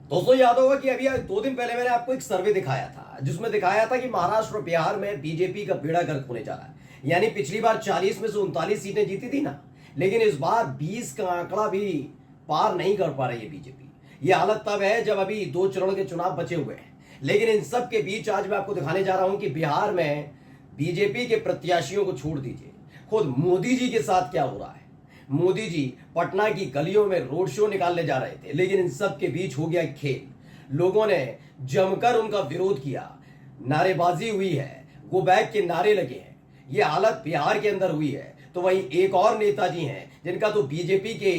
दोस्तों याद होगा कि अभी 2 दिन पहले मैंने आपको एक सर्वे दिखाया था जिसमें दिखाया था कि महाराष्ट्र और बिहार में बीजेपी का बेड़ा गर्क होने जा रहा है। यानी पिछली बार 40 में से 39 सीटें जीती थी ना, लेकिन इस बार 20 का आंकड़ा भी पार नहीं कर पा रही है बीजेपी। ये हालत तब है जब अभी 2 चरण के चुनाव बचे हुए हैं। लेकिन इन सब के बीच आज मैं आपको दिखाने जा रहा हूं कि बिहार में बीजेपी के प्रत्याशियों को छोड़ दीजिए, खुद मोदी जी के साथ क्या हो रहा है। मोदी जी पटना की गलियों में रोड शो निकालने जा रहे थे, लेकिन इन सब के बीच हो गया खेल। लोगों ने जमकर उनका विरोध किया, नारेबाजी हुई है, गो बैक के नारे लगे हैं। ये हालत बिहार के अंदर हुई है। तो वहीं एक और नेताजी हैं जिनका तो बीजेपी के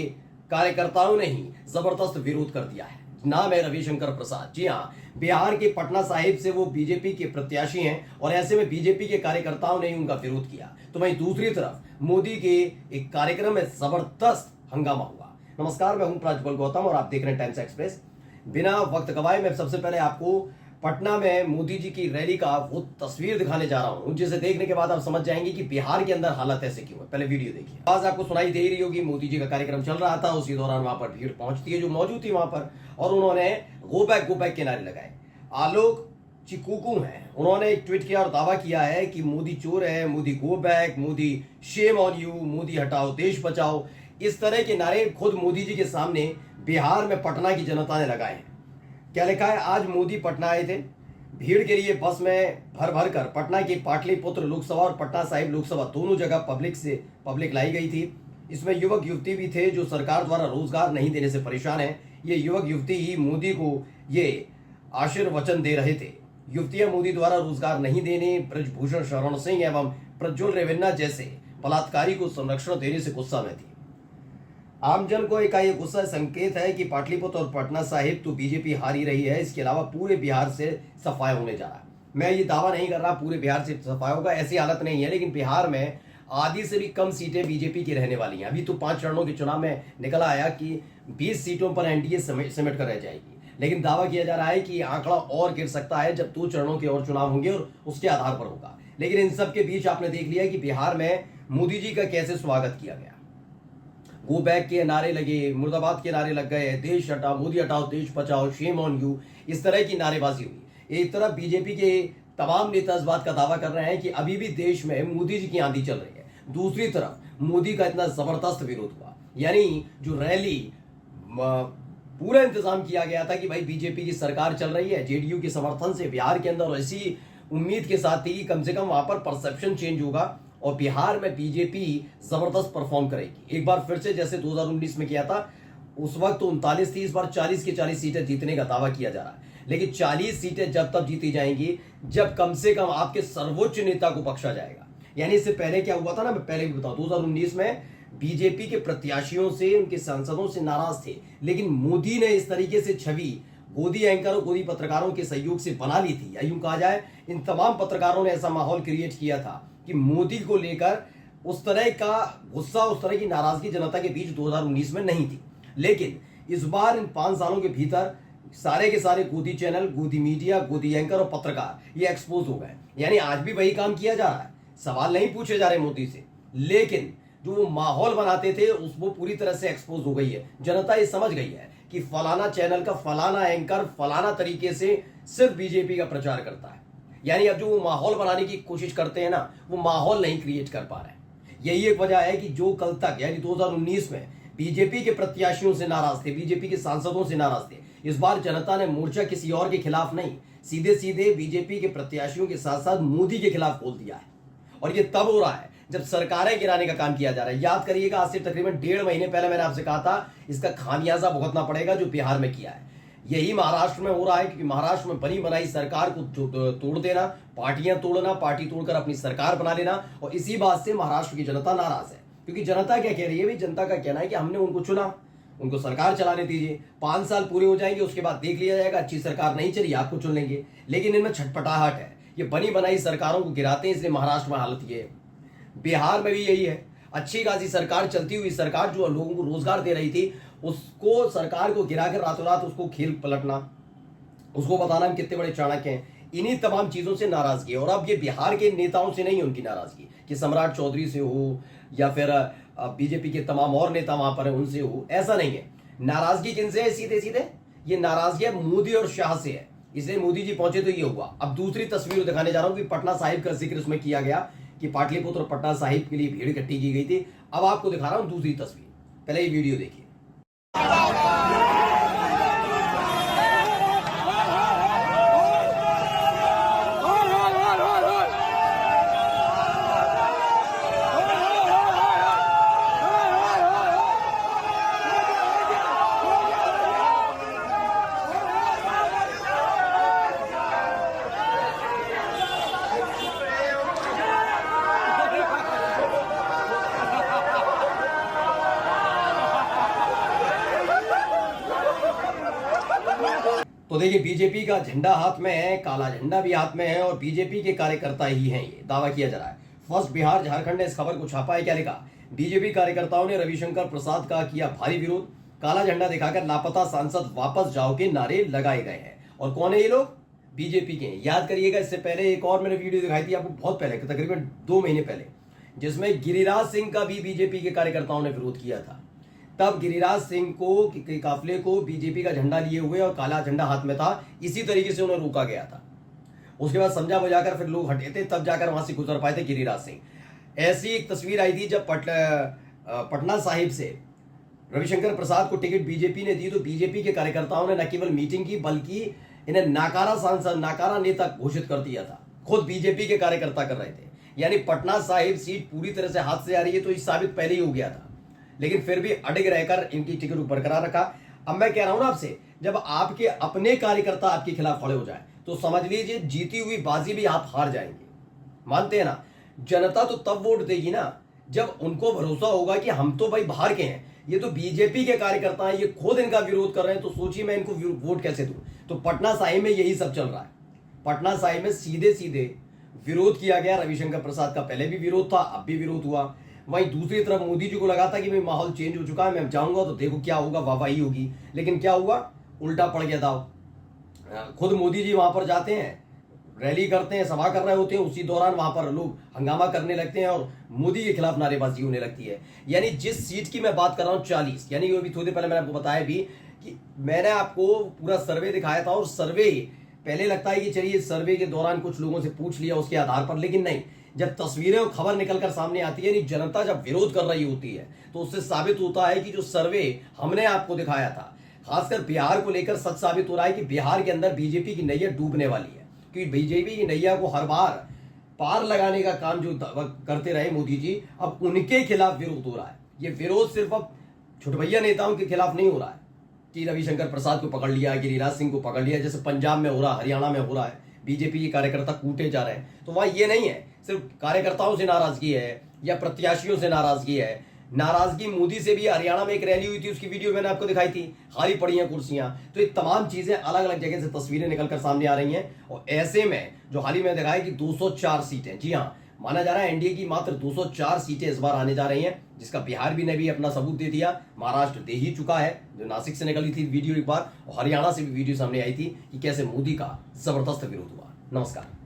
कार्यकर्ताओं ने ही जबरदस्त विरोध कर दिया है। नाम है रविशंकर प्रसाद। जी हाँ, बिहार के पटना साहिब से वो बीजेपी के प्रत्याशी हैं और ऐसे में बीजेपी के कार्यकर्ताओं ने ही उनका विरोध किया। तो वहीं दूसरी तरफ मोदी के एक कार्यक्रम में जबरदस्त हंगामा हुआ। नमस्कार, मैं हूं प्रज्वल गौतम और आप देख रहे हैं टाइम्स एक्सप्रेस। बिना वक्त गवाए मैं सबसे पहले आपको पटना में मोदी जी की रैली का वो तस्वीर दिखाने जा रहा हूं, जिसे देखने के बाद आप समझ जाएंगे कि बिहार के अंदर हालत ऐसे क्यों है। पहले वीडियो देखिए। आवाज आपको सुनाई दे रही होगी, मोदी जी का कार्यक्रम चल रहा था, उसी दौरान वहां पर भीड़ पहुंचती है जो मौजूद थी वहां पर, और उन्होंने गो बैक के नारे लगाए। आलोक चिकुकू हैं, उन्होंने एक ट्वीट किया और दावा किया है कि मोदी चोर है, Modi go back, Modi shame on you, Modi हटाओ देश बचाओ। इस तरह के नारे खुद मोदी जी के सामने बिहार में पटना की जनता ने लगाए हैं। क्या लिखा है, आज मोदी पटना आए थे, भीड़ के लिए बस में भर भर कर पटना की पाटलिपुत्र लोकसभा और पटना साहिब लोकसभा दोनों जगह पब्लिक लाई गई थी। इसमें युवक युवती भी थे जो सरकार द्वारा रोजगार नहीं देने से परेशान है। ये युवक युवती ही मोदी को ये आशीर्वचन दे रहे थे। युवतियां मोदी द्वारा रोजगार नहीं देने, ब्रजभूषण शरण सिंह एवं प्रज्वल रेवन्ना जैसे बलात्कारी को संरक्षण देने से गुस्सा में थी। आमजन को एक ये गुस्सा संकेत है कि पाटलिपुत्र और पटना साहिब तो बीजेपी हारी रही है। इसके अलावा पूरे बिहार से सफाया होने जा रहा है। मैं ये दावा नहीं कर रहा पूरे बिहार से सफाया होगा, ऐसी हालत नहीं है, लेकिन बिहार में आधी से भी कम सीटें बीजेपी की रहने वाली हैं। अभी तो 5 चरणों के चुनाव में निकल आया कि 20 सीटों पर एनडीए सिमट कर रह जाएगी, लेकिन दावा किया जा रहा है कि आंकड़ा और गिर सकता है जब 2 चरणों के और चुनाव होंगे और उसके आधार पर होगा। लेकिन इन सब के बीच आपने देख लिया कि बिहार में मोदी जी का कैसे स्वागत किया गया। गो बैक के नारे लगे, मुर्दाबाद के नारे लग गए, देश हटाओ, मोदी हटाओ देश बचाओ, शेम ऑन यू, इस तरह की नारेबाजी हुई। एक तरफ बीजेपी के तमाम नेता इस बात का दावा कर रहे हैं कि अभी भी देश में मोदी जी की आंधी चल रही है, दूसरी तरफ मोदी का इतना जबरदस्त विरोध हुआ। यानी जो रैली पूरा इंतजाम किया गया था कि भाई बीजेपी की सरकार चल रही है जेडीयू के समर्थन से बिहार के अंदर, ऐसी उम्मीद के साथ थी कि कम से कम वहां पर परसेप्शन चेंज होगा और बिहार में बीजेपी जबरदस्त परफॉर्म करेगी। एक बार फिर से जैसे 2019 में किया था, उस वक्त तो 39 थी, इस बार 40 की 40 सीटें जीतने का दावा किया जा रहा है। लेकिन 40 सीटें जब तक जीती जाएंगी जब कम से कम आपके सर्वोच्च नेता को बख्शा जाएगा। यानी इससे पहले क्या हुआ था ना, मैं पहले भी बताऊं, 2019 में बीजेपी के प्रत्याशियों से, उनके सांसदों से नाराज थे, लेकिन मोदी ने इस तरीके से छवि गोदी एंकर और गोदी पत्रकारों के सहयोग से बना ली थी, या यूं कहा जाए इन तमाम पत्रकारों ने ऐसा माहौल क्रिएट किया था कि मोदी को लेकर उस तरह का गुस्सा, उस तरह की नाराजगी जनता के बीच 2019 में नहीं थी। लेकिन इस बार इन 5 सालों के भीतर सारे के सारे गोदी चैनल, गोदी मीडिया, गोदी एंकर और पत्रकार ये एक्सपोज हो गए। यानी आज भी वही काम किया जा रहा है, सवाल नहीं पूछे जा रहे मोदी से, लेकिन जो वो माहौल बनाते थे वो पूरी तरह से एक्सपोज हो गई है। जनता ये समझ गई है कि फलाना चैनल का फलाना एंकर फलाना तरीके से सिर्फ बीजेपी का प्रचार करता है। यानी अब जो वो माहौल बनाने की कोशिश करते हैं ना, वो माहौल नहीं क्रिएट कर पा रहे हैं। यही एक वजह है कि जो कल तक यानी 2019 में बीजेपी के प्रत्याशियों से नाराज थे, बीजेपी के सांसदों से नाराज थे, इस बार जनता ने मोर्चा किसी और के खिलाफ नहीं, सीधे सीधे बीजेपी के प्रत्याशियों के साथ साथ मोदी के खिलाफ खोल दिया है। और ये तब हो रहा है जब सरकारें गिराने का काम किया जा रहा है। याद करिएगा, आज से तकरीबन 1.5 महीने पहले मैंने आपसे कहा था इसका खामियाजा भुगतना पड़ेगा जो बिहार में किया है। यही महाराष्ट्र में हो रहा है, क्योंकि महाराष्ट्र में बनी बनाई सरकार को तोड़ देना, पार्टियां तोड़ना, पार्टी तोड़कर अपनी सरकार बना लेना, और इसी बात से महाराष्ट्र की जनता नाराज है। क्योंकि जनता क्या कह रही है, भाई जनता का कहना है कि हमने उनको चुना, उनको सरकार चलाने दीजिए, 5 साल पूरे हो जाएंगे, उसके बाद देख लिया जाएगा, अच्छी सरकार नहीं चली आपको चुन लेंगे। लेकिन इनमें छटपटाहट है, ये बनी बनाई सरकारों को गिराते हैं, इसलिए महाराष्ट्र में हालत ये है। बिहार में भी यही है, अच्छी खासी सरकार, चलती हुई सरकार जो लोगों को रोजगार दे रही थी, उसको सरकार को गिराकर रातों रात उसको खेल पलटना, उसको बताना हम कितने बड़े चाणक्य हैं, इन्हीं तमाम चीजों से नाराजगी। और अब ये बिहार के नेताओं से नहीं उनकी नाराजगी कि सम्राट चौधरी से हो या फिर बीजेपी के तमाम और नेता वहां पर है उनसे हो, ऐसा नहीं है। नाराजगी किनसे है, सीधे सीधे ये नाराजगी मोदी और शाह से है, इसलिए मोदी जी पहुंचे तो ये हुआ। अब दूसरी तस्वीर दिखाने जा रहा हूं कि पटना साहिब का जिक्र उसमें किया गया कि पाटलिपुत्र और पटना साहिब के लिए भीड़ इकट्ठी की गई थी। अब आपको दिखा रहा हूं दूसरी तस्वीर, पहले ये वीडियो देखिए। तो देखिए, बीजेपी का झंडा हाथ में है, काला झंडा भी हाथ में है और बीजेपी के कार्यकर्ता ही हैं, ये दावा किया जा रहा है। फर्स्ट बिहार झारखंड ने इस खबर को छापा है। क्या लिखा? बीजेपी कार्यकर्ताओं ने रविशंकर प्रसाद का किया भारी विरोध, काला झंडा दिखाकर लापता सांसद वापस जाओ के नारे लगाए गए हैं। और कौन है ये लोग? बीजेपी के। याद करिएगा, इससे पहले एक और मैंने वीडियो दिखाई थी आपको बहुत पहले, तकरीबन 2 महीने पहले, जिसमें गिरिराज सिंह का भी बीजेपी के कार्यकर्ताओं ने विरोध किया था। तब गिरिराज सिंह को काफिले को बीजेपी का झंडा लिए हुए और काला झंडा हाथ में था, इसी तरीके से उन्हें रोका गया था। उसके बाद समझा बुझाकर फिर लोग हटे थे, तब जाकर वहां से गुजर पाए थे गिरिराज सिंह। ऐसी एक तस्वीर आई थी जब पटना साहिब से रविशंकर प्रसाद को टिकट बीजेपी ने दी, तो बीजेपी के कार्यकर्ताओं ने न केवल मीटिंग की बल्कि इन्हें नाकारा सांसद, नाकारा नेता घोषित कर दिया था। खुद बीजेपी के कार्यकर्ता कर रहे थे। यानी पटना साहिब सीट पूरी तरह से हाथ से आ रही है, तो ये साबित पहले ही हो गया था, लेकिन फिर भी अड़िग रहकर इनकी टिकट बरकरार रखा। अब मैं कह रहा हूं ना आपसे, जब आपके अपने कार्यकर्ता आपके खिलाफ खड़े हो जाए तो समझ लीजिए जीती हुई बाजी भी आप हार जाएंगे। मानते हैं ना? जनता तो तब वोट देगी ना जब उनको भरोसा होगा कि हम तो भाई बाहर के हैं, ये तो बीजेपी के कार्यकर्ता हैं, ये खुद इनका विरोध कर रहे हैं, तो सोचिए मैं इनको वोट कैसे दूं। तो पटना साहिब में यही सब चल रहा है। पटना साहिब में सीधे सीधे विरोध किया गया। रविशंकर प्रसाद का पहले भी विरोध था, अब भी विरोध हुआ। वहीं दूसरी तरफ मोदी जी को लगा था कि भाई माहौल चेंज हो चुका है, मैं जाऊंगा तो देखो क्या होगा, वाहवाही होगी। लेकिन क्या हुआ? उल्टा पड़ गया था। खुद मोदी जी वहां पर जाते हैं, रैली करते हैं, सभा कर रहे होते हैं, उसी दौरान वहां पर लोग हंगामा करने लगते हैं और मोदी के खिलाफ नारेबाजी होने लगती है। यानी जिस सीट की मैं बात कर रहा हूं 40, यानी अभी थोड़ी देर पहले मैंने आपको बताया भी कि मैंने आपको पूरा सर्वे दिखाया था, और सर्वे पहले लगता है कि चलिए सर्वे के दौरान कुछ लोगों से पूछ लिया उसके आधार पर, लेकिन नहीं, जब तस्वीरें और खबर निकलकर सामने आती है, जनता जब विरोध कर रही होती है, तो उससे साबित होता है कि जो सर्वे हमने आपको दिखाया था, खासकर बिहार को लेकर सच साबित हो रहा है कि बिहार के अंदर बीजेपी की नैया डूबने वाली है। क्योंकि बीजेपी की नैया को हर बार पार लगाने का काम जो करते रहे मोदी जी, अब उनके खिलाफ विरोध हो रहा है। ये विरोध सिर्फ अब छुटभैया नेताओं के खिलाफ नहीं हो रहा है कि रविशंकर प्रसाद को पकड़ लिया, गिरिराज सिंह को पकड़ लिया, जैसे पंजाब में हो रहा, हरियाणा में हो रहा है, बीजेपी के कार्यकर्ता कूटे जा रहे हैं। तो वहां ये नहीं है सिर्फ कार्यकर्ताओं से नाराजगी है या प्रत्याशियों से नाराजगी है, नाराजगी मोदी से भी। हरियाणा में एक रैली हुई थी, उसकी वीडियो मैंने आपको दिखाई थी, खाली पड़ी हैं कुर्सियां। तो ये तमाम चीजें अलग अलग जगह से तस्वीरें निकलकर सामने आ रही हैं। और ऐसे में जो हाल ही में दिखाया कि 204 सीटें, जी हाँ, माना जा रहा है एनडीए की मात्र 204 सीटें इस बार आने जा रही हैं, जिसका बिहार भी ने भी अपना सबूत दे दिया, महाराष्ट्र दे ही चुका है, जो नासिक से निकली थी वीडियो एक बार, और हरियाणा से भी वीडियो सामने आई थी कि कैसे मोदी का जबरदस्त विरोध हुआ। नमस्कार।